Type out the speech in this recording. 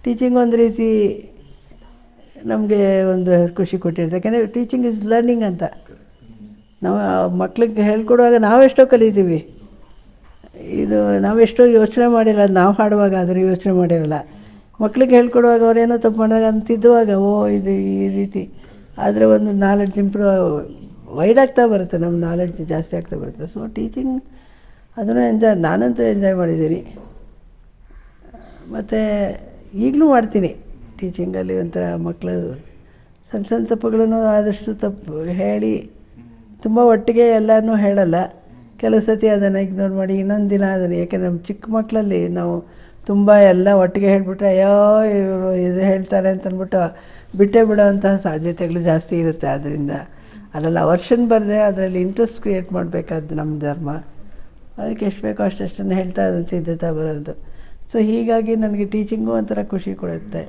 Teaching ಒಂದು ರೀತಿ ನಮಗೆ ಒಂದು ಖುಷಿ ಕೊಟ್ಟಿರುತ್ತೆ. ಯಾಕೆಂದರೆ ಟೀಚಿಂಗ್ ಇಸ್ ಲರ್ನಿಂಗ್ ಅಂತ. ನಾವು ಮಕ್ಳಿಗೆ ಹೇಳ್ಕೊಡುವಾಗ ನಾವೆಷ್ಟೋ ಕಲಿತೀವಿ. ಇದು ನಾವೆಷ್ಟೋ ಯೋಚನೆ ಮಾಡಿಲ್ಲ, ನಾವು ಹಾಡುವಾಗ ಅದನ್ನು ಯೋಚನೆ ಮಾಡಿರಲ್ಲ. ಮಕ್ಳಿಗೆ ಹೇಳ್ಕೊಡುವಾಗ ಅವರೇನೋ ತಪ್ಪು ಮಾಡಿದಾಗ ಅಂತಿದ್ದುವಾಗ ಇದು ಈ ರೀತಿ ಆದರೆ ಒಂದು ನಾಲೆಡ್ಜ್ ವೈಡ್ ಆಗ್ತಾ ಬರುತ್ತೆ, ನಮ್ಮ ನಾಲೆಡ್ಜ್ ಜಾಸ್ತಿ ಆಗ್ತಾ ಬರುತ್ತೆ. ಸೊ ಟೀಚಿಂಗ್ ಅದನ್ನು ನಾನಂತೂ ಎಂಜಾಯ್ ಮಾಡಿದ್ದೀನಿ. ಮತ್ತು ಈಗಲೂ ಮಾಡ್ತೀನಿ ಟೀಚಿಂಗಲ್ಲಿ. ಒಂಥರ ಮಕ್ಕಳು ಸಣ್ಣ ಸಣ್ಣ ತಪ್ಪುಗಳನ್ನು ಆದಷ್ಟು ತಪ್ಪು ಹೇಳಿ, ತುಂಬ ಒಟ್ಟಿಗೆ ಎಲ್ಲನೂ ಹೇಳಲ್ಲ. ಕೆಲವು ಸತಿ ಅದನ್ನು ಇಗ್ನೋರ್ ಮಾಡಿ ಇನ್ನೊಂದು ದಿನ ಅದನ್ನು, ಏಕೆಂದರೆ ನಮ್ಮ ಚಿಕ್ಕ ಮಕ್ಕಳಲ್ಲಿ ನಾವು ತುಂಬ ಎಲ್ಲ ಒಟ್ಟಿಗೆ ಹೇಳಿಬಿಟ್ರೆ ಅಯ್ಯೋ ಇವರು ಇದು ಹೇಳ್ತಾರೆ ಅಂತಂದ್ಬಿಟ್ಟು ಬಿಟ್ಟೇ ಬಿಡೋವಂತಹ ಸಾಧ್ಯತೆಗಳು ಜಾಸ್ತಿ ಇರುತ್ತೆ. ಆದ್ದರಿಂದ ಅದರಲ್ಲಿ ಅವರ್ಷನ್ ಬರದೆ ಅದರಲ್ಲಿ ಇಂಟ್ರೆಸ್ಟ್ ಕ್ರಿಯೇಟ್ ಮಾಡಬೇಕಾದ್ದು ನಮ್ಮ ಧರ್ಮ. ಅದಕ್ಕೆ ಎಷ್ಟು ಬೇಕೋ ಅಷ್ಟನ್ನು ಹೇಳ್ತಾ ತಿದ್ದುತ್ತಾ ಬರೋದು. ಸೊ ಹೀಗಾಗಿ ನನಗೆ ಟೀಚಿಂಗು ಒಂಥರ ಖುಷಿ ಕೊಡುತ್ತೆ.